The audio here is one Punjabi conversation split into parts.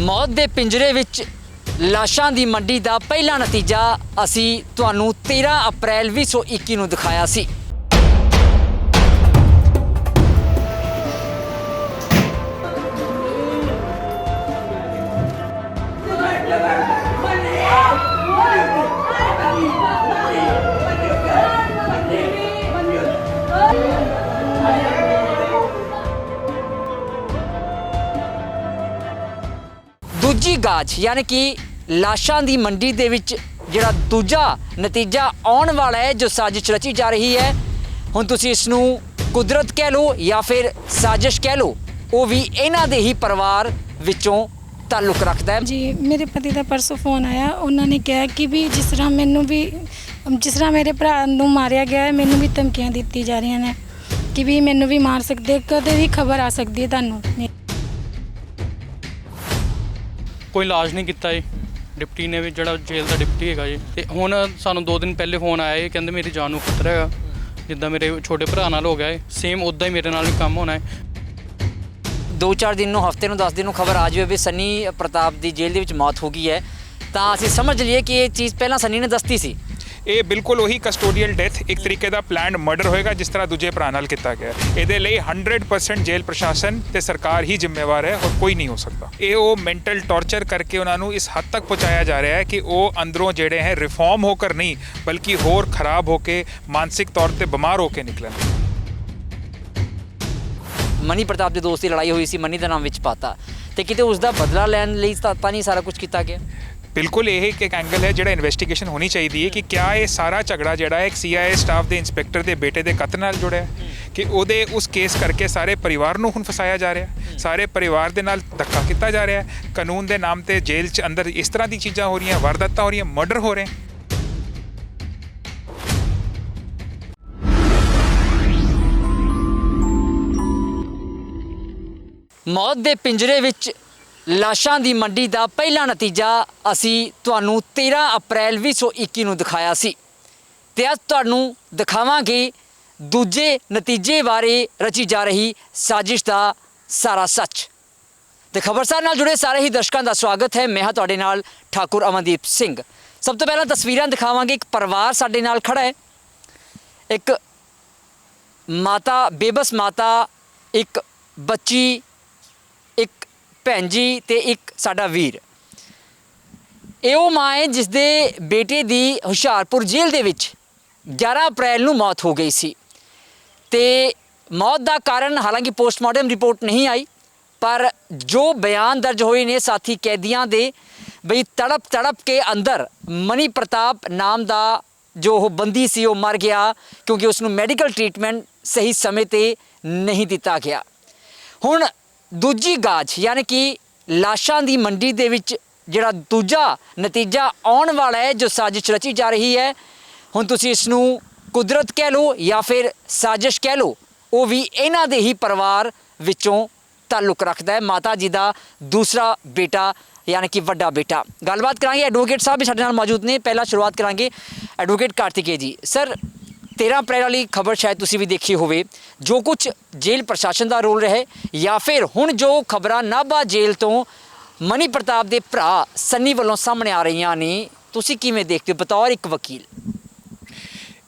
मौत के पिंजरे विच लाशां दी मंडी का पहला नतीजा असी तुहानू 13 अप्रैल 2021 नूं दिखाया सी। दूजी गाज यानी कि लाशां दी मंडी दे विच जिहड़ा दूजा नतीजा आउण वाला है, जो साजिश रची जा रही है, हुण तुसीं इस नूं कुदरत कह लो या फिर साजिश कह लो, वो भी इन्हां दे ही परिवार विचों ताल्लुक रखता है। जी मेरे पति का परसों फोन आया, उन्होंने कहा कि भी जिस तरह मैनू भी जिस तरह मेरे भरा नूं मारिया गया है, मैनू भी धमकियां दी जा रही ने कि भी मैनू भी मार सकते, कदे भी खबर आ सकती है तुहानू। कोई इलाज नहीं किया जी, डिप्टी ने भी जो जेल का डिप्टी है जी। तो हुण सानू 2 दिन पहले फोन आया, कहते मेरी जान को खतरा है, जिद्दां मेरे छोटे भरा नाल हो गया है, सेम उदा ही मेरे नाल भी काम होना है। 2-4 दिन नूं, हफ्ते नूं, 10 दिन नूं खबर आ जाए भी सन्नी प्रताप की जेल दे विच मौत हो गई है, तो असीं समझ लीए कि ये चीज़ पहलां सन्नी ने दसती सी। ਇਹ ਬਿਲਕੁਲ ਉਹੀ ਕਸਟੋਡੀਅਲ ਡੈਥ ਇੱਕ ਤਰੀਕੇ ਦਾ ਪਲਾਨਡ ਮਰਡਰ ਹੋਏਗਾ, ਜਿਸ ਤਰ੍ਹਾਂ ਦੂਜੇ ਭਰਾ ਨਾਲ ਕੀਤਾ ਗਿਆ। ਇਹਦੇ ਲਈ 100% ਜੇਲ੍ਹ ਪ੍ਰਸ਼ਾਸਨ ਤੇ ਸਰਕਾਰ ਹੀ ਜ਼ਿੰਮੇਵਾਰ ਹੈ, ਔਰ ਕੋਈ ਨਹੀਂ ਹੋ ਸਕਦਾ। ਇਹ ਉਹ ਮੈਂਟਲ ਟੌਰਚਰ ਕਰਕੇ ਉਹਨਾਂ ਨੂੰ ਇਸ ਹੱਦ ਤੱਕ ਪਹੁੰਚਾਇਆ ਜਾ ਰਿਹਾ ਹੈ ਕਿ ਉਹ ਅੰਦਰੋਂ ਜਿਹੜੇ ਹੈ ਰਿਫਾਰਮ ਹੋ ਕਰ ਨਹੀਂ, ਬਲਕਿ ਹੋਰ ਖਰਾਬ ਹੋ ਕੇ ਮਾਨਸਿਕ ਤੌਰ ਤੇ ਬਿਮਾਰ ਹੋ ਕੇ ਨਿਕਲਣ। ਮਨੀ ਪ੍ਰਤਾਪ ਦੇ ਦੋਸਤ ਦੀ ਲੜਾਈ ਹੋਈ ਸੀ, ਮਨੀ ਦਾ ਨਾਮ ਵਿੱਚ ਪਾਤਾ, ਤੇ ਕਿਤੇ ਉਸ ਦਾ ਬਦਲਾ ਲੈਣ ਲਈ ਤਾਂ ਨਹੀਂ ਸਾਰਾ ਕੁਝ ਕੀਤਾ ਗਿਆ। ਬਿਲਕੁਲ ਇਹ ਇੱਕ ਐਂਗਲ ਹੈ ਜਿਹੜਾ ਇਨਵੈਸਟੀਗੇਸ਼ਨ ਹੋਣੀ ਚਾਹੀਦੀ ਹੈ ਕਿ ਕਿਆ ਇਹ ਸਾਰਾ ਝਗੜਾ ਜਿਹੜਾ ਹੈ ਇੱਕ CIA ਸਟਾਫ ਦੇ ਇੰਸਪੈਕਟਰ ਦੇ ਬੇਟੇ ਦੇ ਕਤਲ ਨਾਲ ਜੁੜਿਆ ਹੈ, ਕਿ ਉਹਦੇ ਉਸ ਕੇਸ ਕਰਕੇ ਸਾਰੇ ਪਰਿਵਾਰ ਨੂੰ ਹੁਣ ਫਸਾਇਆ ਜਾ ਰਿਹਾ, ਸਾਰੇ ਪਰਿਵਾਰ ਦੇ ਨਾਲ ਧੱਕਾ ਕੀਤਾ ਜਾ ਰਿਹਾ, ਕਾਨੂੰਨ ਦੇ ਨਾਮ ਤੇ ਜੇਲ੍ਹ 'ਚ ਅੰਦਰ ਇਸ ਤਰ੍ਹਾਂ ਦੀ ਚੀਜ਼ਾਂ ਹੋ ਰਹੀਆਂ, ਵਾਰਦਾਤਾਂ ਹੋ ਰਹੀਆਂ, ਮਰਡਰ ਹੋ ਰਹੇ। मौत के पिंजरे विच लाशां दी मंडी का पहला नतीजा असी तुहानू 13 अप्रैल 2021 नूं दिखाया सी, ते अज तुहानू दिखावांगे दूजे नतीजे बारे रची जा रही साजिश का सारा सच। ते खबरसार नाल जुड़े सारे ही दर्शकों का स्वागत है। मैं हाँ तुहाडे नाल ठाकुर अमनदीप सिंह। सब तो पहला तस्वीरां दिखावांगे, एक परिवार साडे नाल खड़ा है, एक माता, बेबस माता, एक बच्ची, एक भैन जी ते एक साडा वीर। ये वो माँ है जिस दे बेटे दी हुशियारपुर जेल दे विच 11 अप्रैल नूं मौत हो गई सी, ते मौत का कारण हालांकि पोस्टमार्टम रिपोर्ट नहीं आई, पर जो बयान दर्ज होए ने साथी कैदियां दे, बई तड़प तड़प के अंदर मनी प्रताप नाम दा जो बंदी सी वो मर गया, क्योंकि उसनूं मैडिकल ट्रीटमेंट सही समय ते नहीं दिता गया। हुण दूजी गाज यानी कि लाशां दी मंडी दे विच जिहड़ा दूजा नतीजा आउण वाला है, जो साजिश रची जा रही है, हुण तुसीं इस नूं कुदरत कह लो या फिर साजिश कह लो, वो भी इन्हां दे ही परिवार विचों ताल्लुक रखता है। माता जी का दूसरा बेटा यानी कि वड्डा बेटा। गलबात करांगे, एडवोकेट साहब भी साडे नाल मौजूद ने। पहला शुरुआत करांगे एडवोकेट कार्तिकेय जी। सर, 13 अप्रैल वाली खबर शायद तुसी भी देखी होवे, जो कुछ जेल प्रशासन का रोल रहे या फिर हुण जो खबरां नाभा जेल तो मनी प्रताप के भरा सन्नी वालों सामने आ रही ने, तुसी किवें देखते हो बतौर एक वकील?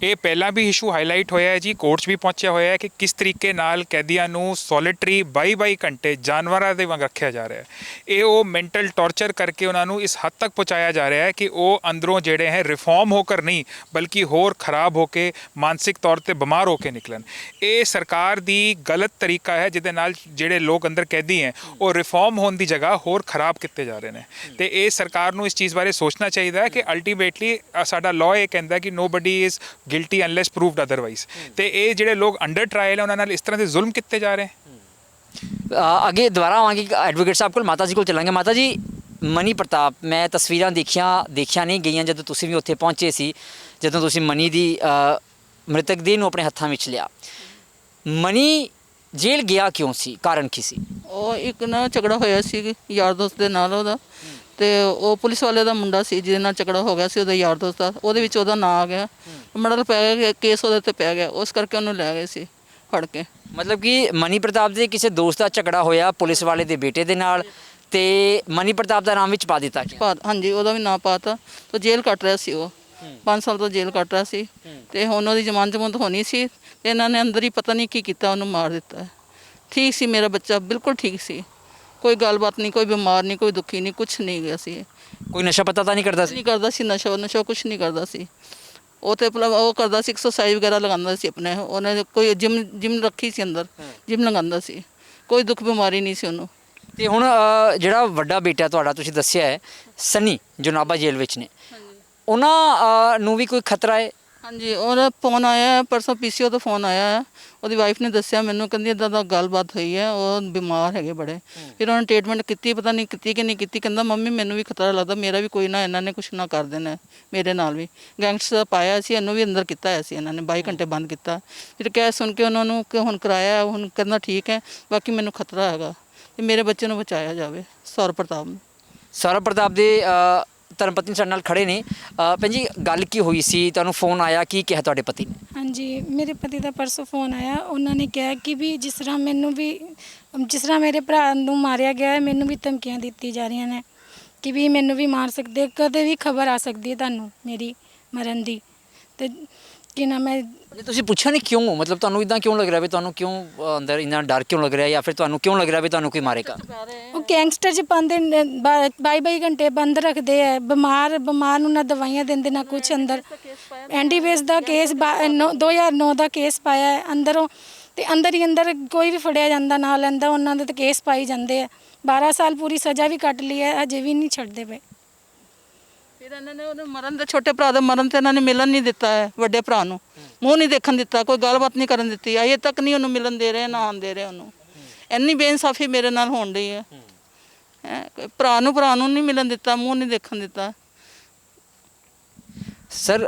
ਇਹ ਪਹਿਲਾਂ ਵੀ ਇਸ਼ੂ ਹਾਈਲਾਈਟ ਹੋਇਆ ਹੈ ਜੀ, ਕੋਰਟਸ ਵੀ ਪਹੁੰਚਿਆ ਹੋਇਆ ਹੈ ਕਿ ਕਿਸ ਤਰੀਕੇ ਨਾਲ ਕੈਦੀਆਂ ਨੂੰ ਸੋਲਿਟਰੀ 22 ਘੰਟੇ ਜਾਨਵਰਾਂ ਦੇ ਵਾਂਗ ਰੱਖਿਆ ਜਾ ਰਿਹਾ ਹੈ। ਇਹ ਉਹ ਮੈਂਟਲ ਟੌਰਚਰ ਕਰਕੇ ਉਹਨਾਂ ਨੂੰ ਇਸ ਹੱਦ ਤੱਕ ਪਹੁੰਚਾਇਆ ਜਾ ਰਿਹਾ ਹੈ ਕਿ ਉਹ ਅੰਦਰੋਂ ਜਿਹੜੇ ਹੈ ਰਿਫਾਰਮ ਹੋ ਕਰ ਨਹੀਂ, ਬਲਕਿ ਹੋਰ ਖਰਾਬ ਹੋ ਕੇ ਮਾਨਸਿਕ ਤੌਰ ਤੇ ਬਿਮਾਰ ਹੋ ਕੇ ਨਿਕਲਣ। ਇਹ ਸਰਕਾਰ ਦੀ ਗਲਤ ਤਰੀਕਾ ਹੈ, ਜਿਹਦੇ ਨਾਲ ਜਿਹੜੇ ਲੋਕ ਅੰਦਰ ਕੈਦੀ ਹੈ ਉਹ ਰਿਫਾਰਮ ਹੋਣ ਦੀ ਜਗ੍ਹਾ ਹੋਰ ਖਰਾਬ ਕੀਤੇ ਜਾ ਰਹੇ ਨੇ। ਤੇ ਇਹ ਸਰਕਾਰ ਨੂੰ ਇਸ ਚੀਜ਼ ਬਾਰੇ ਸੋਚਣਾ ਚਾਹੀਦਾ ਹੈ ਕਿ ਅਲਟੀਮੇਟਲੀ ਸਾਡਾ ਲਾਅ ਇਹ ਕਹਿੰਦਾ ਕਿ nobody is guilty unless proved otherwise. तो ये जोड़े लोग अंडर ट्रायल है उन्होंने इस तरह से जुल्म किए जा रहे हैं। अगे दोबारा आवांगे एडवोकेट साहब को, माता जी को चलांगे। माता जी, मनी प्रताप, मैं तस्वीरां देखिया नहीं गई जो तुसीं भी उत्थे पहुंचे सी, जदों तुसीं मनी दी मृतक देह नूं अपने हत्थां विच लिया। मनी जेल गया क्यों सी, कारण की सी? ਉਹ ਇੱਕ ਨਾ ਝਗੜਾ ਹੋਇਆ ਸੀ ਯਾਰ ਦੋਸਤ ਦੇ ਨਾਲ ਉਹਦਾ, ਤੇ ਉਹ ਪੁਲਿਸ ਵਾਲੇ ਦਾ ਮੁੰਡਾ ਸੀ ਜਿਹਦੇ ਨਾਲ ਝਗੜਾ ਹੋ ਗਿਆ ਸੀ ਉਹਦਾ ਯਾਰ ਦੋਸਤ ਦਾ, ਉਹਦੇ ਵਿੱਚ ਉਹਦਾ ਨਾਂ ਆ ਗਿਆ, ਮਰਡਰ ਪੈ ਗਿਆ, ਕੇਸ ਉਹਦੇ ਤੇ ਪੈ ਗਿਆ, ਉਸ ਕਰਕੇ ਉਹਨੂੰ ਲੈ ਗਏ ਸੀ ਫੜ ਕੇ। मतलब कि मनी प्रताप के किसी दोस्त का झगड़ा होया पुलिस वाले के बेटे के नाल, ਤੇ ਮਨੀ ਪ੍ਰਤਾਪ ਦਾ ਨਾਮ ਵਿੱਚ ਪਾ ਦਿੱਤਾ ਗਿਆ। ਹਾਂਜੀ ਉਹਦਾ ਵੀ ਨਾਂ ਪਾਤਾ। ਤਾਂ ਜੇਲ੍ਹ ਕੱਟ ਰਿਹਾ ਸੀ ਉਹ 5 ਸਾਲ ਤੋਂ ਜੇਲ੍ਹ ਕੱਟ ਰਿਹਾ ਸੀ ਤੇ ਹੁਣ ਉਹਦੀ ਜ਼ਮਾਨਤ ਹੋਣੀ ਸੀ ਤੇ ਇਹਨਾਂ ਨੇ ਅੰਦਰ ਹੀ ਪਤਾ ਨਹੀਂ ਕੀ ਕੀਤਾ, ਉਹਨੂੰ ਮਾਰ ਦਿੱਤਾ। ਠੀਕ ਸੀ ਮੇਰਾ ਬੱਚਾ, ਬਿਲਕੁਲ ਠੀਕ ਸੀ, ਕੋਈ ਗੱਲਬਾਤ ਨਹੀਂ, ਕੋਈ ਬਿਮਾਰ ਨਹੀਂ, ਕੋਈ ਦੁਖੀ ਨਹੀਂ, ਕੁਛ ਨਹੀਂ ਗਿਆ ਸੀ। ਕੋਈ ਨਸ਼ਾ ਪਤਾ ਤਾਂ ਨਹੀਂ ਕਰਦਾ ਸੀ? ਨਹੀਂ ਕਰਦਾ ਸੀ ਨਸ਼ਾ ਕੁਛ ਨਹੀਂ ਕਰਦਾ ਸੀ। ਉਹ ਤੇ ਉਹ ਕਰਦਾ ਸੀ, ਐਕਸਰਸਾਈਜ਼ ਵਗੈਰਾ ਲਗਾਉਂਦਾ ਸੀ ਆਪਣੇ। ਉਹਨੇ ਕੋਈ ਜਿਮ ਰੱਖੀ ਸੀ ਅੰਦਰ, ਜਿਮ ਲਗਾਉਂਦਾ ਸੀ, ਕੋਈ ਦੁੱਖ ਬਿਮਾਰੀ ਨਹੀਂ ਸੀ ਉਹਨੂੰ। ਤੇ ਹੁਣ ਜਿਹੜਾ ਵੱਡਾ ਬੇਟਾ ਤੁਹਾਡਾ ਤੁਸੀਂ ਦੱਸਿਆ ਹੈ ਸਨੀ, ਜੋ ਨਾਭਾ ਜੇਲ੍ਹ ਵਿੱਚ ਨੇ, ਉਹਨਾਂ ਨੂੰ ਵੀ ਕੋਈ ਖਤਰਾ ਹੈ? ਹਾਂਜੀ ਉਹਦਾ ਫੋਨ ਆਇਆ ਪਰਸੋਂ, ਪੀਸੀਓ ਤੋਂ ਫੋਨ ਆਇਆ। ਉਹਦੀ ਵਾਈਫ ਨੇ ਦੱਸਿਆ ਮੈਨੂੰ, ਕਹਿੰਦੀ ਇੱਦਾਂ ਦਾ ਗੱਲਬਾਤ ਹੋਈ ਹੈ, ਉਹ ਬਿਮਾਰ ਹੈਗੇ ਬੜੇ। ਫਿਰ ਉਹਨਾਂ ਨੇ ਟ੍ਰੀਟਮੈਂਟ ਕੀਤੀ, ਪਤਾ ਨਹੀਂ ਕੀਤੀ ਕਿ ਨਹੀਂ ਕੀਤੀ। ਕਹਿੰਦਾ ਮੰਮੀ ਮੈਨੂੰ ਵੀ ਖਤਰਾ ਲੱਗਦਾ, ਮੇਰਾ ਵੀ ਕੋਈ ਨਾ ਇਹਨਾਂ ਨੇ ਕੁਛ ਨਾ ਕਰ ਦੇਣਾ ਮੇਰੇ ਨਾਲ ਵੀ। ਗੈਂਗਸਟਰ ਪਾਇਆ ਸੀ, ਇਹਨੂੰ ਵੀ ਅੰਦਰ ਕੀਤਾ ਹੋਇਆ ਸੀ ਇਹਨਾਂ ਨੇ, 22 ਘੰਟੇ ਬੰਦ ਕੀਤਾ। ਫਿਰ ਕਹਿ ਸੁਣ ਕੇ ਉਹਨਾਂ ਨੂੰ ਕਿ ਹੁਣ ਕਰਾਇਆ, ਹੁਣ ਕਹਿੰਦਾ ਠੀਕ ਹੈ, ਬਾਕੀ ਮੈਨੂੰ ਖਤਰਾ ਹੈਗਾ ਤੇ ਮੇਰੇ ਬੱਚੇ ਨੂੰ ਬਚਾਇਆ ਜਾਵੇ। ਸੌਰਵ ਪ੍ਰਤਾਪ ਨੂੰ। ਸੌਰਵ ਪ੍ਰਤਾਪ ਦੇ ਧਰਮ ਪਤਨੀ ਸਾਡੇ ਨਾਲ ਖੜੇ ਨੇ। ਭੈਣ ਜੀ ਗੱਲ ਕੀ ਹੋਈ ਸੀ, ਤੁਹਾਨੂੰ ਫੋਨ ਆਇਆ, ਕੀ ਕਿਹਾ ਤੁਹਾਡੇ ਪਤੀ ਨੇ? ਹਾਂਜੀ ਮੇਰੇ ਪਤੀ ਦਾ ਪਰਸੋਂ ਫੋਨ ਆਇਆ। ਉਹਨਾਂ ਨੇ ਕਿਹਾ ਕਿ ਵੀ ਜਿਸ ਤਰ੍ਹਾਂ ਮੇਰੇ ਭਰਾ ਨੂੰ ਮਾਰਿਆ ਗਿਆ ਹੈ, ਮੈਨੂੰ ਵੀ ਧਮਕੀਆਂ ਦਿੱਤੀ ਜਾ ਰਹੀਆਂ ਨੇ ਕਿ ਵੀ ਮੈਨੂੰ ਵੀ ਮਾਰ ਸਕਦੇ, ਕਦੇ ਵੀ ਖਬਰ ਆ ਸਕਦੀ ਹੈ ਤੁਹਾਨੂੰ ਮੇਰੀ ਮਰਨ ਦੀ। ਤੇ ਕਿ ਨਾ ਮੈਂ ਤੁਸੀਂ ਪੁੱਛਿਆ ਨਹੀਂ ਕਿਉਂ? ਮਤਲਬ ਤੁਹਾਨੂੰ ਇਦਾਂ ਕਿਉਂ ਲੱਗ ਰਿਹਾ ਵੀ, ਤੁਹਾਨੂੰ ਕਿਉਂ ਅੰਦਰ ਇੰਨਾ ਡਰ ਕਿਉਂ ਲੱਗ ਰਿਹਾ, ਜਾਂ ਫਿਰ ਤੁਹਾਨੂੰ ਕਿਉਂ ਲੱਗ ਰਿਹਾ ਵੀ ਤੁਹਾਨੂੰ ਕੋਈ ਮਾਰੇਗਾ? ਉਹ ਗੈਂਗਸਟਰ 'ਚ ਪਾਉਂਦੇ 22 ਘੰਟੇ ਬੰਦ ਰੱਖਦੇ ਆ। ਬਿਮਾਰ ਨੂੰ ਨਾ ਦਵਾਈਆਂ ਦਿੰਦੇ ਨਾ ਕੁਛ। ਅੰਦਰ ਐਨਡੀਵੇਸ ਦਾ ਕੇਸ 2009 ਦਾ ਕੇਸ ਪਾਇਆ ਹੈ ਅੰਦਰੋਂ, ਤੇ ਅੰਦਰ ਹੀ ਅੰਦਰ ਕੋਈ ਵੀ ਫੜਿਆ ਜਾਂਦਾ ਨਾ ਲੈਂਦਾ, ਉਹਨਾਂ ਦੇ ਤਾਂ ਕੇਸ ਪਾਈ ਜਾਂਦੇ ਆ। 12 ਸਾਲ ਪੂਰੀ ਸਜ਼ਾ ਵੀ ਕੱਟ ਲਈ ਹੈ, ਅਜੇ ਵੀ ਨਹੀਂ ਛੱਡਦੇ ਪਏ। ਫਿਰ ਇਹਨਾਂ ਨੇ ਉਹਨੂੰ ਮਰਨ ਦੇ, ਛੋਟੇ ਭਰਾ ਦੇ ਮਰਨ ਤੇ ਇਹਨਾਂ ਨੇ ਮਿਲਣ ਨਹੀਂ ਦਿੱਤਾ ਹੈ। ਵੱਡੇ ਭਰਾ ਨੂੰ ਮੂੰਹ ਨਹੀਂ ਦੇਖਣ ਦਿੱਤਾ, ਕੋਈ ਗੱਲਬਾਤ ਨਹੀਂ ਕਰਨ ਦਿੱਤੀ। ਅਜੇ ਤੱਕ ਨਹੀਂ ਉਹਨੂੰ ਮਿਲਣ ਦੇ ਰਹੇ, ਨਾ ਆਉਣ ਦੇ ਰਹੇ ਉਹਨੂੰ। ਇੰਨੀ ਬੇਇਨਸਾਫੀ ਮੇਰੇ ਨਾਲ ਹੋਣ ਰਹੀ ਹੈ। ਭਰਾ ਨੂੰ ਨਹੀਂ ਮਿਲਣ ਦਿੱਤਾ, ਮੂੰਹ ਨਹੀਂ ਦੇਖਣ ਦਿੱਤਾ। ਸਰ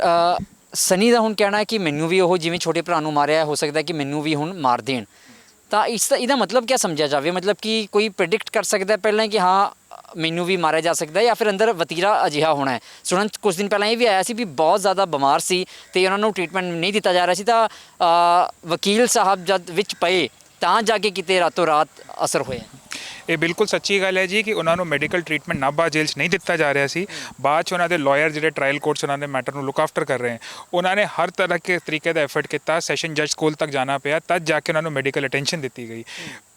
ਸਨੀ ਦਾ ਹੁਣ ਕਹਿਣਾ ਹੈ ਕਿ ਮੈਨੂੰ ਵੀ ਉਹ ਜਿਵੇਂ ਛੋਟੇ ਭਰਾ ਨੂੰ ਮਾਰਿਆ, ਹੋ ਸਕਦਾ ਕਿ ਮੈਨੂੰ ਵੀ ਹੁਣ ਮਾਰ ਦੇਣ। ਤਾਂ ਇਹਦਾ ਮਤਲਬ ਕੀ ਸਮਝਿਆ ਜਾਵੇ? ਮਤਲਬ ਕਿ ਕੋਈ ਪ੍ਰੈਡਿਕਟ ਕਰ ਸਕਦਾ ਪਹਿਲਾਂ ਕਿ ਹਾਂ ਮੈਨੂੰ ਵੀ ਮਾਰਿਆ ਜਾ ਸਕਦਾ, ਜਾਂ ਫਿਰ ਅੰਦਰ ਵਤੀਰਾ ਅਜਿਹਾ ਹੋਣਾ ਹੈ? ਸੁਣਨ ਕੁਝ ਦਿਨ ਪਹਿਲਾਂ ਇਹ ਵੀ ਆਇਆ ਸੀ ਵੀ ਬਹੁਤ ਜ਼ਿਆਦਾ ਬਿਮਾਰ ਸੀ ਤੇ ਉਹਨਾਂ ਨੂੰ ਟ੍ਰੀਟਮੈਂਟ ਨਹੀਂ ਦਿੱਤਾ ਜਾ ਰਿਹਾ ਸੀ, ਤਾਂ ਵਕੀਲ ਸਾਹਿਬ ਜਦ ਵਿੱਚ ਪਏ ਤਾਂ ਜਾ ਕੇ ਕਿਤੇ ਰਾਤੋਂ ਰਾਤ ਅਸਰ ਹੋਇਆ। ਇਹ ਬਿਲਕੁਲ ਸੱਚੀ ਗੱਲ ਹੈ ਜੀ ਕਿ ਉਹਨਾਂ ਨੂੰ ਮੈਡੀਕਲ ਟ੍ਰੀਟਮੈਂਟ ਨਾਭਾ ਜੇਲ੍ਹ 'ਚ ਨਹੀਂ ਦਿੱਤਾ ਜਾ ਰਿਹਾ ਸੀ। ਬਾਅਦ 'ਚ ਉਹਨਾਂ ਦੇ ਲਾਇਰ ਜਿਹੜੇ ਟ੍ਰਾਇਲ ਕੋਰਟਸ ਉਹਨਾਂ ਦੇ ਮੈਟਰ ਨੂੰ ਲੁੱਕ ਆਫਟਰ ਕਰ ਰਹੇ ਹਨ, ਉਹਨਾਂ ਨੇ ਹਰ ਤਰ੍ਹਾਂ ਦੇ ਤਰੀਕੇ ਦਾ ਐਫਰਟ ਕੀਤਾ। ਸੈਸ਼ਨ ਜੱਜ ਕੋਲ ਤੱਕ ਜਾਣਾ ਪਿਆ, ਤਦ ਜਾ ਕੇ ਉਹਨਾਂ ਨੂੰ ਮੈਡੀਕਲ ਅਟੈਂਸ਼ਨ ਦਿੱਤੀ ਗਈ।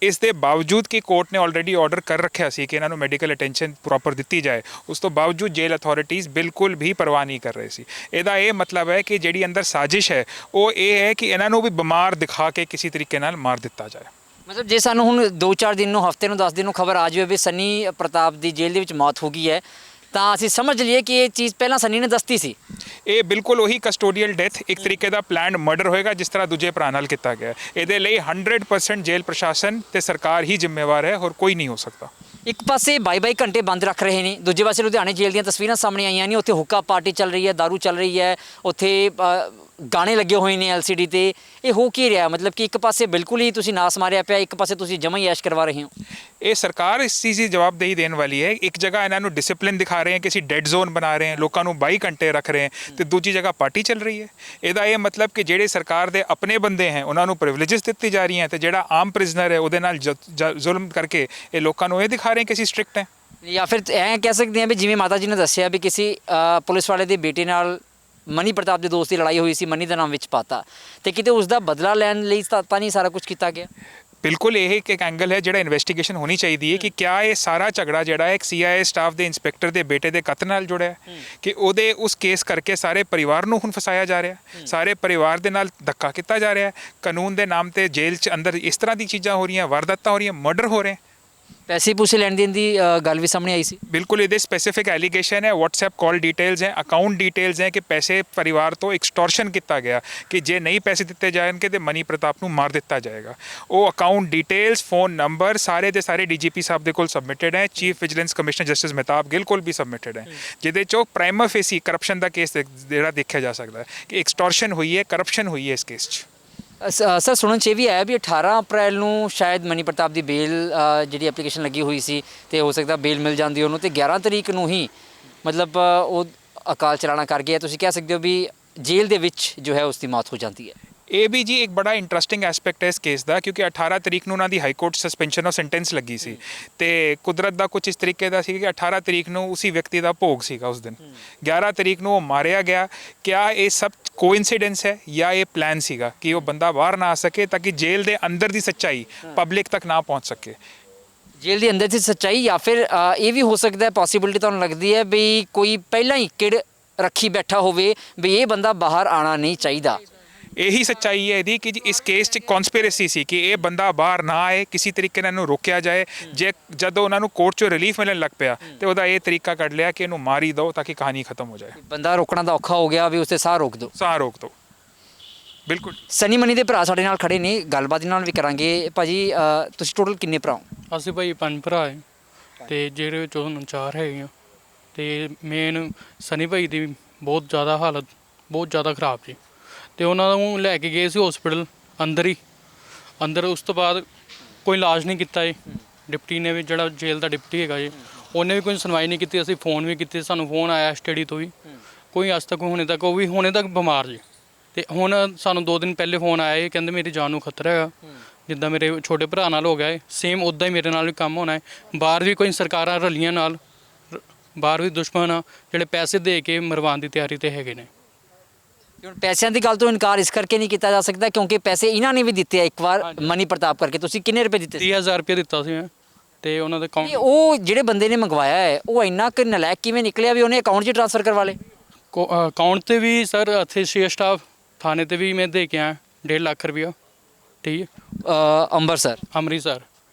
ਇਸ ਦੇ ਬਾਵਜੂਦ ਕਿ ਕੋਰਟ ਨੇ ਆਲਰੇਡੀ ਆਰਡਰ ਕਰ ਰੱਖਿਆ ਸੀ ਕਿ ਇਹਨਾਂ ਨੂੰ ਮੈਡੀਕਲ ਅਟੈਂਸ਼ਨ ਪ੍ਰੋਪਰ ਦਿੱਤੀ ਜਾਏ, ਉਸ ਤੋਂ ਬਾਵਜੂਦ ਜੇਲ੍ਹ ਅਥਾਰਟੀਜ਼ ਬਿਲਕੁਲ ਵੀ ਪਰਵਾਹ ਨਹੀਂ ਕਰ ਰਹੇ ਸੀ। ਇਹਦਾ ਇਹ ਮਤਲਬ ਹੈ ਕਿ ਜਿਹੜੀ ਅੰਦਰ ਸਾਜ਼ਿਸ਼ ਹੈ ਉਹ ਇਹ ਹੈ ਕਿ ਇਹਨਾਂ ਨੂੰ ਵੀ ਬਿਮਾਰ ਦਿਖਾ ਕੇ ਕਿਸੇ ਤਰੀਕੇ ਨਾਲ ਮਾਰ ਦਿੱਤਾ ਜਾਏ। ਮਤਲਬ ਜੇ ਸਾਨੂੰ ਹੁਣ 2-4 ਦਿਨ ਨੂੰ, ਹਫ਼ਤੇ ਨੂੰ, 10 ਦਿਨ ਨੂੰ ਖਬਰ ਆ ਜਾਵੇ ਵੀ ਸਨੀ ਪ੍ਰਤਾਪ ਦੀ ਜੇਲ੍ਹ ਦੇ ਵਿੱਚ ਮੌਤ ਹੋ ਗਈ ਹੈ, ਤਾਂ ਅਸੀਂ ਸਮਝ ਲਈਏ ਕਿ ਇਹ ਚੀਜ਼ ਪਹਿਲਾਂ ਸਨੀ ਨੇ ਦੱਸਤੀ ਸੀ। ਇਹ ਬਿਲਕੁਲ ਉਹੀ ਕਸਟੋਡੀਅਲ ਡੈਥ, ਇੱਕ ਤਰੀਕੇ ਦਾ ਪਲਾਨਡ ਮਰਡਰ ਹੋਏਗਾ ਜਿਸ ਤਰ੍ਹਾਂ ਦੂਜੇ ਭਰਾ ਨਾਲ ਕੀਤਾ ਗਿਆ। ਇਹਦੇ ਲਈ 100% ਜੇਲ੍ਹ ਪ੍ਰਸ਼ਾਸਨ ਤੇ ਸਰਕਾਰ ਹੀ ਜ਼ਿੰਮੇਵਾਰ ਹੈ, ਹੋਰ ਕੋਈ ਨਹੀਂ ਹੋ ਸਕਦਾ। ਇੱਕ ਪਾਸੇ 22 ਘੰਟੇ ਬੰਦ ਰੱਖ ਰਹੇ ਨੇ, ਦੂਜੇ ਪਾਸੇ ਲੁਧਿਆਣੇ ਜੇਲ੍ਹ ਦੀਆਂ ਤਸਵੀਰਾਂ ਸਾਹਮਣੇ ਆਈਆਂ ਨੇ, ਉੱਥੇ ਹੁੱਕਾ ਪਾਰਟੀ ਚੱਲ ਰਹੀ ਹੈ, ਦਾਰੂ ਚੱਲ ਰਹੀ ਹੈ, ਉੱਥੇ ਗਾਣੇ ਲੱਗੇ ਹੋਏ ਨੇ LCD ਤੇ। ਇਹ ਹੋ ਕੀ ਰਿਹਾ? ਮਤਲਬ ਕਿ ਇੱਕ ਪਾਸੇ ਬਿਲਕੁਲ ਹੀ ਤੁਸੀਂ ਨਾਸ ਮਾਰਿਆ ਪਿਆ, ਇੱਕ ਪਾਸੇ ਤੁਸੀਂ ਜਮਾਂ ਹੀ ਐਸ਼ ਕਰਵਾ ਰਹੇ ਹੋ। ਇਹ ਸਰਕਾਰ ਇਸ ਚੀਜ਼ ਦੀ ਜਵਾਬਦੇਹੀ ਦੇਣ ਵਾਲੀ ਹੈ। ਇੱਕ ਜਗ੍ਹਾ ਇਹਨਾਂ ਨੂੰ ਡਿਸਪਲਿਨ ਦਿਖਾ ਰਹੇ ਹੈ ਕਿ ਅਸੀਂ ਡੈਡ ਜ਼ੋਨ ਬਣਾ ਰਹੇ ਹਾਂ, ਲੋਕਾਂ ਨੂੰ 22 ਘੰਟੇ ਰੱਖ ਰਹੇ ਹਾਂ, ਤੇ ਦੂਜੀ ਜਗ੍ਹਾ ਪਾਰਟੀ ਚੱਲ ਰਹੀ ਹੈ। ਇਹਦਾ ਇਹ ਮਤਲਬ ਕਿ ਜਿਹੜੇ ਸਰਕਾਰ ਦੇ ਆਪਣੇ ਬੰਦੇ ਹਨ ਉਹਨਾਂ ਨੂੰ ਪ੍ਰਿਵਿਲੇਜਸ ਦਿੱਤੀ ਜਾ ਰਹੀਆਂ, ਤੇ ਜਿਹੜਾ ਆਮ ਪ੍ਰਿਜ਼ਨਰ ਹੈ ਉਹਦੇ ਨਾਲ ਜ਼ੁਲਮ ਕਰਕੇ ਇਹ ਲੋਕਾਂ ਨੂੰ ਇਹ ਦਿਖਾ ਰਹੇ ਕਿ ਅਸੀਂ ਸਟ੍ਰਿਕਟ ਹੈ। ਜਾਂ ਫਿਰ ਇਹ ਕਹਿ ਸਕਦੇ ਹਾਂ ਵੀ ਜਿਵੇਂ ਮਾਤਾ ਜੀ ਨੇ ਦੱਸਿਆ ਵੀ ਕਿਸੇ ਪੁਲਿਸ ਵਾਲੇ ਦੇ ਬੇਟੇ ਨਾਲ ਮਨੀ ਪ੍ਰਤਾਪ ਦੇ ਦੋਸਤ ਦੀ ਲੜਾਈ ਹੋਈ ਸੀ, ਮਨੀ ਦਾ ਨਾਮ ਵਿੱਚ ਪਾਤਾ, ਤੇ ਕਿਤੇ ਉਸ ਦਾ ਬਦਲਾ ਲੈਣ ਲਈ ਤਾਂ ਨਹੀਂ ਸਾਰਾ ਕੁਝ ਕੀਤਾ ਗਿਆ? ਬਿਲਕੁਲ ਇਹ ਇੱਕ ਐਂਗਲ ਹੈ ਜਿਹੜਾ ਇਨਵੈਸਟੀਗੇਸ਼ਨ ਹੋਣੀ ਚਾਹੀਦੀ ਹੈ ਕਿ ਕਿਆ ਇਹ ਸਾਰਾ ਝਗੜਾ ਜਿਹੜਾ ਹੈ ਇੱਕ CIA ਸਟਾਫ ਦੇ ਇੰਸਪੈਕਟਰ ਦੇ ਬੇਟੇ ਦੇ ਕਤਲ ਨਾਲ ਜੁੜਿਆ ਹੈ, ਕਿ ਉਹਦੇ ਉਸ ਕੇਸ ਕਰਕੇ ਸਾਰੇ ਪਰਿਵਾਰ ਨੂੰ ਹੁਣ ਫਸਾਇਆ ਜਾ ਰਿਹਾ, ਸਾਰੇ ਪਰਿਵਾਰ ਦੇ ਨਾਲ ਧੱਕਾ ਕੀਤਾ ਜਾ ਰਿਹਾ, ਕਾਨੂੰਨ ਦੇ ਨਾਮ ਤੇ ਜੇਲ੍ਹ 'ਚ ਅੰਦਰ ਇਸ ਤਰ੍ਹਾਂ ਦੀ ਚੀਜ਼ਾਂ ਹੋ ਰਹੀਆਂ, ਵਾਰਦਾਤਾਂ ਹੋ ਰਹੀਆਂ, ਮਰਡਰ ਹੋ ਰਹੇ। ਪੈਸੇ ਪੂਸੇ ਲੈਣ ਦੇਣ ਦੀ ਗੱਲ ਵੀ ਸਾਹਮਣੇ ਆਈ ਸੀ। ਬਿਲਕੁਲ ਇਹਦੇ ਸਪੈਸੀਫਿਕ ਐਲੀਗੇਸ਼ਨ ਹੈ, WhatsApp ਕਾਲ ਡਿਟੇਲਸ ਹੈ, ਅਕਾਊਂਟ ਡਿਟੇਲਸ ਹੈ ਕਿ ਪੈਸੇ ਪਰਿਵਾਰ ਤੋਂ ਐਕਸਟੋਰਸ਼ਨ ਕੀਤਾ ਗਿਆ, ਕਿ ਜੇ ਨਹੀਂ ਪੈਸੇ ਦਿੱਤੇ ਜਾਣਗੇ ਤੇ ਮਨੀ ਪ੍ਰਤਾਪ ਨੂੰ ਮਾਰ ਦਿੱਤਾ ਜਾਏਗਾ। ਉਹ ਅਕਾਊਂਟ ਡਿਟੇਲਸ, ਫੋਨ ਨੰਬਰ ਸਾਰੇ ਦੇ ਸਾਰੇ DGP ਸਾਹਿਬ ਦੇ ਕੋਲ ਸਬਮਿਟਡ ਹੈ, chief vigilance commissioner justice Mehtab Gill ਕੋਲ ਵੀ ਸਬਮਿਟਡ ਹੈ, ਜਿਹਦੇ 'ਚੋਂ ਪ੍ਰਾਈਮਾ ਫੇਸੀ ਕਰਪਸ਼ਨ ਦਾ ਕੇਸ ਜਿਹੜਾ ਦੇਖਿਆ ਜਾ ਸਕਦਾ ਹੈ ਕਿ ਐਕਸਟੋਰਸ਼ਨ ਹੋਈ ਹੈ, ਕਰਪਸ਼ਨ ਹੋਈ ਹੈ ਇਸ ਕੇਸ 'ਚ। ਸਰ ਸੁਣਨ 'ਚ ਇਹ ਵੀ ਆਇਆ ਵੀ 18 ਅਪ੍ਰੈਲ ਨੂੰ ਸ਼ਾਇਦ ਮਨੀ ਪ੍ਰਤਾਪ ਦੀ ਬੇਲ ਜਿਹੜੀ ਐਪਲੀਕੇਸ਼ਨ ਲੱਗੀ ਹੋਈ ਸੀ, ਤੇ ਹੋ ਸਕਦਾ ਬੇਲ ਮਿਲ ਜਾਂਦੀ ਉਹਨੂੰ, ਤੇ 11 ਤਰੀਕ ਨੂੰ ਹੀ ਮਤਲਬ ਉਹ ਅਕਾਲ ਚਲਾਣਾ ਕਰ ਗਿਆ। ਤੁਸੀਂ ਕਹਿ ਸਕਦੇ ਹੋ ਵੀ ਜੇਲ੍ਹ ਦੇ ਵਿੱਚ ਜੋ ਹੈ ਉਸ ਦੀ ਮੌਤ ਹੋ ਜਾਂਦੀ ਹੈ। ਇਹ ਵੀ ਜੀ ਇੱਕ ਬੜਾ ਇੰਟਰਸਟਿੰਗ ਐਸਪੈਕਟ ਹੈ ਇਸ ਕੇਸ ਦਾ, ਕਿਉਂਕਿ 18 ਤਰੀਕ ਨੂੰ ਉਹਨਾਂ ਦੀ high court suspension of sentence ਲੱਗੀ ਸੀ ਤੇ ਕੁਦਰਤ ਦਾ ਕੁਝ ਇਸ ਤਰੀਕੇ ਦਾ ਸੀ ਕਿ 18 ਤਰੀਕ ਨੂੰ ਉਸੇ ਵਿਅਕਤੀ ਦਾ ਭੋਗ ਸੀਗਾ ਉਸ ਦਿਨ। 11 ਤਰੀਕ ਨੂੰ ਉਹ ਮਾਰਿਆ ਗਿਆ। ਕਿਆ ਇਹ ਸਭ ਕੋਇਨਸੀਡੈਂਸ ਹੈ ਜਾਂ ਇਹ ਪਲਾਨ ਸੀਗਾ ਕਿ ਉਹ ਬੰਦਾ ਬਾਹਰ ਨਾ ਆ ਸਕੇ ਤਾਂ ਕਿ ਜੇਲ੍ਹ ਦੇ ਅੰਦਰ ਦੀ ਸੱਚਾਈ ਪਬਲਿਕ ਤੱਕ ਨਾ ਪਹੁੰਚ ਸਕੇ? ਜੇਲ੍ਹ ਦੇ ਅੰਦਰ ਦੀ ਸੱਚਾਈ, ਜਾਂ ਫਿਰ ਇਹ ਵੀ ਹੋ ਸਕਦਾ ਹੈ, ਪੋਸੀਬਿਲਿਟੀ ਤੁਹਾਨੂੰ ਲੱਗਦੀ ਹੈ ਵੀ ਕੋਈ ਪਹਿਲਾਂ ਹੀ ਕਿੜ ਰੱਖੀ ਬੈਠਾ ਹੋਵੇ ਵੀ ਇਹ ਬੰਦਾ ਬਾਹਰ ਆਣਾ ਨਹੀਂ ਚਾਹੀਦਾ? ਇਹੀ ਸੱਚਾਈ ਹੈ ਇਹਦੀ ਕਿ ਜੀ ਇਸ ਕੇਸ 'ਚ ਕਨਸਪੀਰੇਸੀ ਸੀ ਕਿ ਇਹ ਬੰਦਾ ਬਾਹਰ ਨਾ ਆਏ, ਕਿਸੇ ਤਰੀਕੇ ਨਾਲ ਇਹਨੂੰ ਰੋਕਿਆ ਜਾਏ। ਜਦੋਂ ਉਹਨਾਂ ਨੂੰ ਕੋਰਟ 'ਚੋਂ ਰਿਲੀਫ ਮਿਲਣ ਲੱਗ ਪਿਆ ਤੇ ਉਹਦਾ ਇਹ ਤਰੀਕਾ ਕੱਢ ਲਿਆ ਕਿ ਇਹਨੂੰ ਮਾਰ ਹੀ ਦਿਓ ਤਾਂ ਕਿ ਕਹਾਣੀ ਖਤਮ ਹੋ ਜਾਏ। ਬੰਦਾ ਰੋਕਣਾ ਤਾਂ ਔਖਾ ਹੋ ਗਿਆ ਵੀ ਉਸਦੇ ਸਾਹ ਰੋਕ ਦਿਓ। ਸਾਹ ਰੋਕ ਦਿਓ, ਬਿਲਕੁਲ। ਸਨੀ ਮਨੀ ਦੇ ਭਰਾ ਸਾਡੇ ਨਾਲ ਖੜੇ ਨੇ, ਗੱਲਬਾਤ ਇਹਨਾਂ ਨਾਲ ਵੀ ਕਰਾਂਗੇ। ਭਾਜੀ ਤੁਸੀਂ ਟੋਟਲ ਕਿੰਨੇ ਭਰਾ ਹੋ? ਅਸੀਂ ਭਾਈ 5 ਭਰਾ ਹੈ ਤੇ ਜਿਹੜੇ ਵਿੱਚੋਂ ਹੁਣ 4 ਹੈਗੇ ਆ। ਤੇ ਮੇਨ ਸਨੀ ਭਾਈ ਦੀ ਬਹੁਤ ਜ਼ਿਆਦਾ ਹਾਲਤ ਬਹੁਤ ਜ਼ਿਆਦਾ ਖਰਾਬ ਸੀ ਤੇ ਉਹਨਾਂ ਨੂੰ ਲੈ ਕੇ ਗਏ ਸੀ ਹਸਪੀਟਲ ਅੰਦਰ। ਉਸ ਤੋਂ ਬਾਅਦ ਕੋਈ ਇਲਾਜ ਨਹੀਂ ਕੀਤਾ ਜੀ। ਡਿਪਟੀ ਨੇ ਵੀ, ਜਿਹੜਾ ਜੇਲ੍ਹ ਦਾ ਡਿਪਟੀ ਹੈਗਾ ਜੀ, ਉਹਨੇ ਵੀ ਕੋਈ ਸੁਣਵਾਈ ਨਹੀਂ ਕੀਤੀ। ਅਸੀਂ ਫੋਨ ਵੀ ਕੀਤੇ, ਸਾਨੂੰ ਫੋਨ ਆਇਆ ਸਟੱਡੀ ਤੋਂ ਵੀ, ਕੋਈ ਅੱਜ ਤੱਕ ਹੁਣੇ ਤੱਕ ਬਿਮਾਰ ਜੀ। ਤੇ ਹੁਣ ਸਾਨੂੰ 2 ਦਿਨ ਪਹਿਲੇ ਫੋਨ ਆਇਆ ਇਹ ਕਹਿੰਦੇ ਮੇਰੀ ਜਾਨ ਨੂੰ ਖਤਰਾ ਹੈਗਾ, ਜਿੱਦਾਂ ਮੇਰੇ ਛੋਟੇ ਭਰਾ ਨਾਲ ਹੋ ਗਿਆ ਹੈ ਸੇਮ ਉੱਦਾਂ ਹੀ ਮੇਰੇ ਨਾਲ ਵੀ ਕੰਮ ਹੋਣਾ ਹੈ। ਬਾਹਰ ਵੀ ਕੋਈ ਸਰਕਾਰਾਂ ਰਲੀਆਂ ਨਾਲ, ਬਾਹਰ ਵੀ ਦੁਸ਼ਮਣ ਆ ਜਿਹੜੇ ਪੈਸੇ ਦੇ ਕੇ ਮਰਵਾਉਣ ਦੀ ਤਿਆਰੀ ਤੇ ਹੈਗੇ ਨੇ। ਹੁਣ ਪੈਸਿਆਂ ਦੀ ਗੱਲ ਤੋਂ ਇਨਕਾਰ ਇਸ ਕਰਕੇ ਨਹੀਂ ਕੀਤਾ ਜਾ ਸਕਦਾ ਕਿਉਂਕਿ ਪੈਸੇ ਇਹਨਾਂ ਨੇ ਵੀ ਦਿੱਤੇ ਆ ਇੱਕ ਵਾਰ ਮਨੀ ਪ੍ਰਤਾਪ ਕਰਕੇ। ਤੁਸੀਂ ਕਿੰਨੇ ਰੁਪਏ ਦਿੱਤੇ ਸੀ? 30,000 ਰੁਪਏ ਦਿੱਤਾ ਸੀ ਮੈਂ ਤੇ ਉਹਨਾਂ ਦੇ ਅਕਾਊਂਟ। ਉਹ ਜਿਹੜੇ ਬੰਦੇ ਨੇ ਮੰਗਵਾਇਆ ਹੈ ਉਹ ਇੰਨਾ ਕਿ ਨਲਾਇਕ ਕਿਵੇਂ ਨਿਕਲਿਆ ਵੀ ਉਹਨੇ ਅਕਾਊਂਟ 'ਚ ਟ੍ਰਾਂਸਫਰ ਕਰਵਾ ਲੇ? ਅਕਾਊਂਟ ਤੇ ਵੀ ਸਰ ਇੱਥੇ ਸੀ ਸਟਾਫ ਥਾਣੇ ਤੇ ਵੀ ਮੈਂ ਦੇ ਕੇ ਆਇਆ 1.5 ਲੱਖ ਰੁਪਇਆ, ਠੀਕ ਹੈ, ਅੰਮ੍ਰਿਤਸਰ,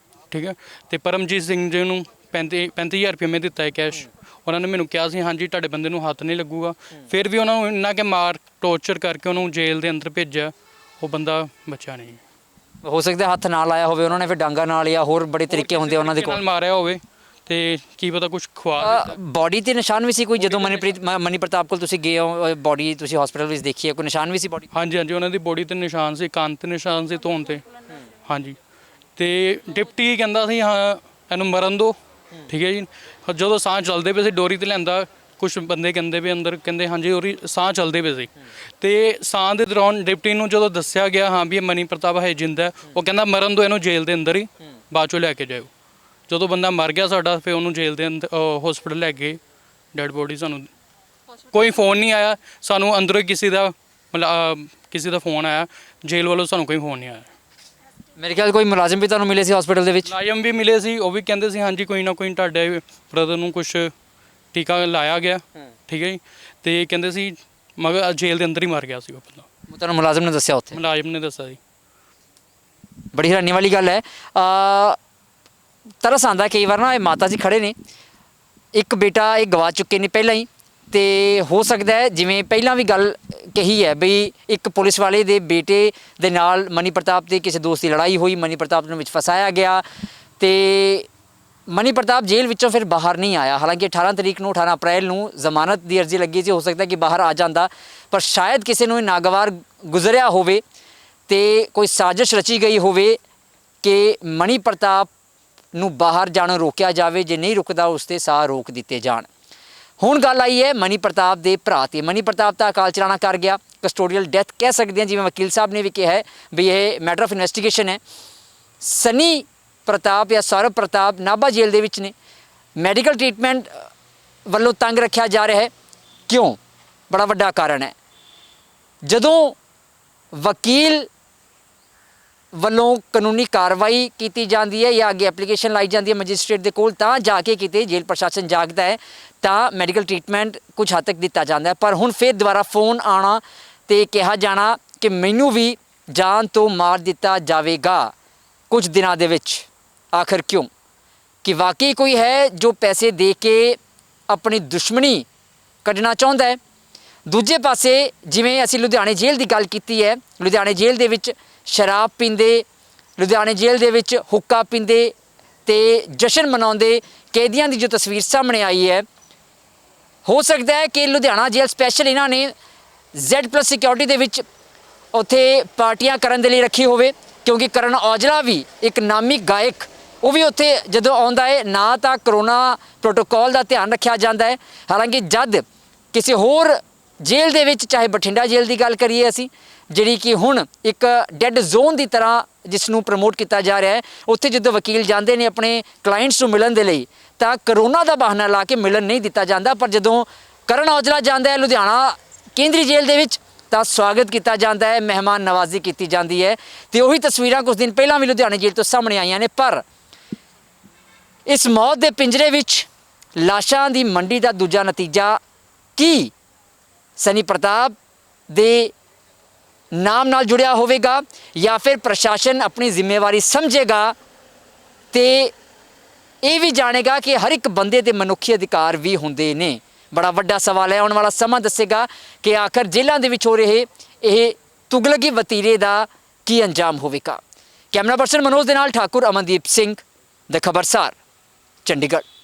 ਠੀਕ ਹੈ। ਤੇ ਪਰਮਜੀਤ ਸਿੰਘ ਜੀ ਨੂੰ 35,000 ਰੁਪਏ ਮੈਂ ਦਿੱਤਾ ਹੈ ਕੈਸ਼। ਉਹਨਾਂ ਨੇ ਮੈਨੂੰ ਕਿਹਾ ਸੀ ਹਾਂਜੀ ਤੁਹਾਡੇ ਬੰਦੇ ਨੂੰ ਹੱਥ ਨਹੀਂ ਲੱਗੂਗਾ। ਫਿਰ ਵੀ ਉਹਨਾਂ ਨੂੰ ਇੰਨਾ ਕਿ ਮਾਰ ਟੋਰਚਰ ਕਰਕੇ ਉਹਨੂੰ ਜੇਲ੍ਹ ਦੇ ਅੰਦਰ ਭੇਜਿਆ, ਉਹ ਬੰਦਾ ਬਚਿਆ ਨਹੀਂ। ਹੋ ਸਕਦਾ ਹੱਥ ਨਾਲ ਆਇਆ ਹੋਵੇ ਉਹਨਾਂ ਨੇ, ਫਿਰ ਡਾਂਗਾ ਨਾਲ ਜਾਂ ਹੋਰ ਬੜੇ ਤਰੀਕੇ ਹੁੰਦੇ ਉਹਨਾਂ ਦੇ ਕੋਲ, ਮਾਰਿਆ ਹੋਵੇ ਤੇ ਕੀ ਪਤਾ ਕੁਝ ਖਵਾ। ਬੋਡੀ ਤੇ ਨਿਸ਼ਾਨ ਵੀ ਸੀ ਕੋਈ? ਜਦੋਂ ਮਨੀ ਪ੍ਰਤਾਪ ਕੋਲ ਤੁਸੀਂ ਗਏ ਹੋ, ਬੋਡੀ ਤੁਸੀਂ ਹਸਪੀਟਲ ਵਿੱਚ ਦੇਖੀ ਹੈ, ਕੋਈ ਨਿਸ਼ਾਨ ਵੀ ਸੀ ਬੋਡੀ? ਹਾਂਜੀ ਉਹਨਾਂ ਦੀ ਬੋਡੀ ਤੇ ਨਿਸ਼ਾਨ ਸੀ, ਕੰਨ ਤੇ ਨਿਸ਼ਾਨ ਸੀ, ਧੌਣ ਤੇ। ਹਾਂਜੀ ਤੇ ਡਿਪਟੀ ਕਹਿੰਦਾ ਸੀ ਹਾਂ ਇਹਨੂੰ ਮਰਨ ਦਿਓ, ਠੀਕ ਹੈ ਜੀ। ਜਦੋਂ ਸਾਹ ਚੱਲਦੇ ਪਏ ਸੀ ਡੋਰੀ ਤੇ ਲਿਆਂਦਾ, ਕੁਝ ਬੰਦੇ ਕਹਿੰਦੇ ਵੀ ਅੰਦਰ ਕਹਿੰਦੇ ਹਾਂਜੀ ਉਹਦੀ ਸਾਹ ਚੱਲਦੇ ਪਏ ਸੀ। ਤੇ ਸਾਹ ਦੇ ਦੌਰਾਨ ਡਿਪਟੀ ਨੂੰ ਜਦੋਂ ਦੱਸਿਆ ਗਿਆ ਹਾਂ ਵੀ ਇਹ ਮਨੀ ਪ੍ਰਤਾਪ ਹੈ ਜਿੰਦਾ, ਉਹ ਕਹਿੰਦਾ ਮਰਨ ਦਿਓ ਇਹਨੂੰ ਜੇਲ੍ਹ ਦੇ ਅੰਦਰ ਹੀ, ਬਾਅਦ ਚੋਂ ਲੈ ਕੇ ਜਾਓ। ਜਦੋਂ ਬੰਦਾ ਮਰ ਗਿਆ ਸਾਡਾ ਫਿਰ ਉਹਨੂੰ ਜੇਲ੍ਹ ਦੇ ਅੰਦਰ ਹਸਪੀਟਲ ਲੈ ਗਏ, ਡੈਡ ਬੋਡੀ। ਸਾਨੂੰ ਕੋਈ ਫੋਨ ਨਹੀਂ ਆਇਆ, ਸਾਨੂੰ ਅੰਦਰੋਂ ਕਿਸੇ ਦਾ ਫੋਨ ਆਇਆ, ਜੇਲ੍ਹ ਵੱਲੋਂ ਸਾਨੂੰ ਕੋਈ ਫੋਨ ਨਹੀਂ ਆਇਆ। ਮੇਰੇ ਖਿਆਲ ਕੋਈ ਮੁਲਾਜ਼ਮ ਵੀ ਤੁਹਾਨੂੰ ਮਿਲੇ ਸੀ ਹਸਪੀਟਲ ਦੇ ਵਿੱਚ? ਮੁਲਾਜ਼ਮ ਵੀ ਮਿਲੇ ਸੀ, ਉਹ ਵੀ ਕਹਿੰਦੇ ਸੀ ਹਾਂਜੀ ਕੋਈ ਨਾ ਕੋਈ ਤੁਹਾਡੇ ਬ੍ਰਦਰ ਨੂੰ ਕੁਝ ਟੀਕਾ ਲਾਇਆ ਗਿਆ, ਠੀਕ ਹੈ ਜੀ। ਤੇ ਕਹਿੰਦੇ ਸੀ ਮਗਰ ਜੇਲ੍ਹ ਦੇ ਅੰਦਰ ਹੀ ਮਰ ਗਿਆ ਸੀ ਉਹ ਬੰਦਾ। ਤੁਹਾਨੂੰ ਮੁਲਾਜ਼ਮ ਨੇ ਦੱਸਿਆ? ਉੱਥੇ ਮੁਲਾਜ਼ਮ ਨੇ ਦੱਸਿਆ ਜੀ। ਬੜੀ ਹੈਰਾਨੀ ਵਾਲੀ ਗੱਲ ਹੈ। ਤਰਸ ਆਉਂਦਾ ਕਈ ਵਾਰ ਨਾ, ਇਹ ਮਾਤਾ ਜੀ ਖੜੇ ਨੇ, ਇੱਕ ਬੇਟਾ ਇਹ ਗਵਾ ਚੁੱਕੇ ਨੇ ਪਹਿਲਾਂ ਹੀ, ਤੇ ਹੋ ਸਕਦਾ ਹੈ ਜਿਵੇਂ ਪਹਿਲਾਂ ਵੀ ਗੱਲ ਕਹੀ ਹੈ ਬਈ ਇੱਕ ਪੁਲਿਸ ਵਾਲੇ ਦੇ ਬੇਟੇ ਦੇ ਨਾਲ ਮਨੀ ਪ੍ਰਤਾਪ ਦੇ ਕਿਸੇ ਦੋਸਤ ਦੀ ਲੜਾਈ ਹੋਈ, ਮਨੀ ਪ੍ਰਤਾਪ ਨੂੰ ਵਿੱਚ ਫਸਾਇਆ ਗਿਆ ਤੇ ਮਨੀ ਪ੍ਰਤਾਪ ਜੇਲ੍ਹ ਵਿੱਚੋਂ ਫਿਰ ਬਾਹਰ ਨਹੀਂ ਆਇਆ। ਹਾਲਾਂਕਿ 18 ਅਪ੍ਰੈਲ ਨੂੰ ਜ਼ਮਾਨਤ ਦੀ ਅਰਜ਼ੀ ਲੱਗੀ ਸੀ, ਹੋ ਸਕਦਾ ਕਿ ਬਾਹਰ ਆ ਜਾਂਦਾ, ਪਰ ਸ਼ਾਇਦ ਕਿਸੇ ਨੂੰ ਇਹ ਨਾਗਵਾਰ ਗੁਜ਼ਰਿਆ ਹੋਵੇ ਤੇ ਕੋਈ ਸਾਜ਼ਿਸ਼ ਰਚੀ ਗਈ ਹੋਵੇ ਕਿ ਮਨੀ ਪ੍ਰਤਾਪ ਨੂੰ ਬਾਹਰ ਜਾਣੋਂ ਰੋਕਿਆ ਜਾਵੇ, ਜੇ ਨਹੀਂ ਰੁਕਦਾ ਉਸ 'ਤੇ ਸਾਹ ਰੋਕ ਦਿੱਤੇ ਜਾਣ। ਹੁਣ ਗੱਲ ਆਈ ਹੈ ਮਨੀ ਪ੍ਰਤਾਪ ਦੇ ਭਰਾ 'ਤੇ। ਮਨੀ ਪ੍ਰਤਾਪ ਤਾਂ ਅਕਾਲ ਚਲਾਣਾ ਕਰ ਗਿਆ, ਕਸਟੋਡੀਅਲ ਡੈਥ ਕਹਿ ਸਕਦੇ ਹਾਂ, ਜਿਵੇਂ ਵਕੀਲ ਸਾਹਿਬ ਨੇ ਵੀ ਕਿਹਾ ਹੈ ਵੀ ਇਹ ਮੈਟਰ ਆਫ ਇਨਵੈਸਟੀਗੇਸ਼ਨ ਹੈ। ਸਨੀ ਪ੍ਰਤਾਪ ਜਾਂ ਸੌਰਵ ਪ੍ਰਤਾਪ ਨਾਭਾ ਜੇਲ੍ਹ ਦੇ ਵਿੱਚ ਨੇ, ਮੈਡੀਕਲ ਟ੍ਰੀਟਮੈਂਟ ਵੱਲੋਂ ਤੰਗ ਰੱਖਿਆ ਜਾ ਰਿਹਾ ਹੈ। ਕਿਉਂ? ਬੜਾ ਵੱਡਾ ਕਾਰਨ ਹੈ। ਜਦੋਂ ਵਕੀਲ ਵੱਲੋਂ ਕਾਨੂੰਨੀ ਕਾਰਵਾਈ ਕੀਤੀ ਜਾਂਦੀ ਹੈ ਜਾਂ ਅੱਗੇ ਐਪਲੀਕੇਸ਼ਨ ਲਾਈ ਜਾਂਦੀ ਹੈ ਮੈਜਿਸਟ੍ਰੇਟ ਦੇ ਕੋਲ, ਤਾਂ ਜਾ ਕੇ ਕਿਤੇ ਜੇਲ੍ਹ ਪ੍ਰਸ਼ਾਸਨ ਜਾਗਦਾ ਹੈ ਤਾਂ ਮੈਡੀਕਲ ਟ੍ਰੀਟਮੈਂਟ ਕੁਝ ਹੱਦ ਤੱਕ ਦਿੱਤਾ ਜਾਂਦਾ ਹੈ। ਪਰ ਹੁਣ ਫਿਰ ਦੁਬਾਰਾ ਫੋਨ ਆਉਣਾ ਤੇ ਕਿਹਾ ਜਾਣਾ ਕਿ ਮੈਨੂੰ ਵੀ ਜਾਨ ਤੋਂ ਮਾਰ ਦਿੱਤਾ ਜਾਵੇਗਾ ਕੁਝ ਦਿਨਾਂ ਦੇ ਵਿੱਚ। ਆਖਰ ਕਿਉਂ? ਕਿ ਵਾਕਈ ਕੋਈ ਹੈ ਜੋ ਪੈਸੇ ਦੇ ਕੇ ਆਪਣੀ ਦੁਸ਼ਮਣੀ ਕੱਢਣਾ ਚਾਹੁੰਦਾ ਹੈ। ਦੂਜੇ ਪਾਸੇ ਜਿਵੇਂ ਅਸੀਂ ਲੁਧਿਆਣੇ ਜੇਲ੍ਹ ਦੀ ਗੱਲ ਕੀਤੀ ਹੈ, ਲੁਧਿਆਣੇ ਜੇਲ੍ਹ ਦੇ ਵਿੱਚ ਸ਼ਰਾਬ ਪੀਂਦੇ, ਲੁਧਿਆਣੇ ਜੇਲ੍ਹ ਦੇ ਵਿੱਚ ਹੁੱਕਾ ਪੀਂਦੇ ਤੇ ਜਸ਼ਨ ਮਨਾਉਂਦੇ ਕੈਦੀਆਂ ਦੀ ਜੋ ਤਸਵੀਰ ਸਾਹਮਣੇ ਆਈ ਹੈ, ਹੋ ਸਕਦਾ ਹੈ ਕਿ ਲੁਧਿਆਣਾ ਜੇਲ੍ਹ ਸਪੈਸ਼ਲ ਇਹਨਾਂ ਨੇ Z+ ਸਿਕਿਉਰਿਟੀ ਦੇ ਵਿੱਚ ਉੱਥੇ ਪਾਰਟੀਆਂ ਕਰਨ ਦੇ ਲਈ ਰੱਖੀ ਹੋਵੇ, ਕਿਉਂਕਿ ਕਰਨ ਔਜਲਾ ਵੀ ਇੱਕ ਨਾਮੀ ਗਾਇਕ, ਉਹ ਵੀ ਉੱਥੇ ਜਦੋਂ ਆਉਂਦਾ ਹੈ ਨਾ ਤਾਂ ਕਰੋਨਾ ਪ੍ਰੋਟੋਕੋਲ ਦਾ ਧਿਆਨ ਰੱਖਿਆ ਜਾਂਦਾ ਹੈ। ਹਾਲਾਂਕਿ ਜਦ ਕਿਸੇ ਹੋਰ ਜੇਲ੍ਹ ਦੇ ਵਿੱਚ, ਚਾਹੇ ਬਠਿੰਡਾ ਜੇਲ੍ਹ ਦੀ ਗੱਲ ਕਰੀਏ ਅਸੀਂ, ਜਿਹੜੀ ਕਿ ਹੁਣ ਇੱਕ ਡੈੱਡ ਜ਼ੋਨ ਦੀ ਤਰ੍ਹਾਂ ਜਿਸ ਨੂੰ ਪ੍ਰਮੋਟ ਕੀਤਾ ਜਾ ਰਿਹਾ ਹੈ, ਉੱਥੇ ਜਦੋਂ ਵਕੀਲ ਜਾਂਦੇ ਨੇ ਆਪਣੇ ਕਲਾਇੰਟਸ ਨੂੰ ਮਿਲਣ ਦੇ ਲਈ ਤਾਂ ਕਰੋਨਾ ਦਾ ਬਹਾਨਾ ਲਾ ਕੇ ਮਿਲਣ ਨਹੀਂ ਦਿੱਤਾ ਜਾਂਦਾ, ਪਰ ਜਦੋਂ ਕਰਨ ਔਜਲਾ ਜਾਂਦਾ ਹੈ ਲੁਧਿਆਣਾ ਕੇਂਦਰੀ ਜੇਲ੍ਹ ਦੇ ਵਿੱਚ ਤਾਂ ਸਵਾਗਤ ਕੀਤਾ ਜਾਂਦਾ ਹੈ, ਮਹਿਮਾਨ ਨਵਾਜ਼ੀ ਕੀਤੀ ਜਾਂਦੀ ਹੈ। ਤੇ ਉਹੀ ਤਸਵੀਰਾਂ ਕੁਝ ਦਿਨ ਪਹਿਲਾਂ ਵੀ ਲੁਧਿਆਣਾ ਜੇਲ੍ਹ ਤੋਂ ਸਾਹਮਣੇ ਆਈਆਂ ਨੇ। ਪਰ ਇਸ ਮੌਤ ਦੇ ਪਿੰਜਰੇ ਵਿੱਚ ਲਾਸ਼ਾਂ ਦੀ ਮੰਡੀ ਦਾ ਦੂਜਾ ਨਤੀਜਾ ਕੀ ਸਨੀ ਪ੍ਰਤਾਪ ਦੇ ਨਾਮ ਨਾਲ ਜੁੜਿਆ ਹੋਵੇਗਾ ਜਾਂ ਫਿਰ ਪ੍ਰਸ਼ਾਸਨ ਆਪਣੀ ਜ਼ਿੰਮੇਵਾਰੀ ਸਮਝੇਗਾ ਤੇ ਇਹ ਵੀ ਜਾਣੇਗਾ ਕਿ ਹਰ ਇੱਕ ਬੰਦੇ ਦੇ ਮਨੁੱਖੀ ਅਧਿਕਾਰ ਵੀ ਹੁੰਦੇ ਨੇ। ਬੜਾ ਵੱਡਾ ਸਵਾਲ ਹੈ, ਆਉਣ ਵਾਲਾ ਸਮਾਂ ਦੱਸੇਗਾ ਕਿ ਆਖਰ ਜੇਲ੍ਹਾਂ ਦੇ ਵਿੱਚ ਹੋ ਰਹੇ ਇਹ ਤੁਗਲਕੀ ਵਤੀਰੇ ਦਾ ਕੀ ਅੰਜਾਮ ਹੋਵੇਗਾ। ਕੈਮਰਾ ਪਰਸਨ ਮਨੋਜ ਦੇ ਨਾਲ ਠਾਕੁਰ ਅਮਨਦੀਪ ਸਿੰਘ, ਦ ਖਬਰਸਾਰ, ਚੰਡੀਗੜ੍ਹ।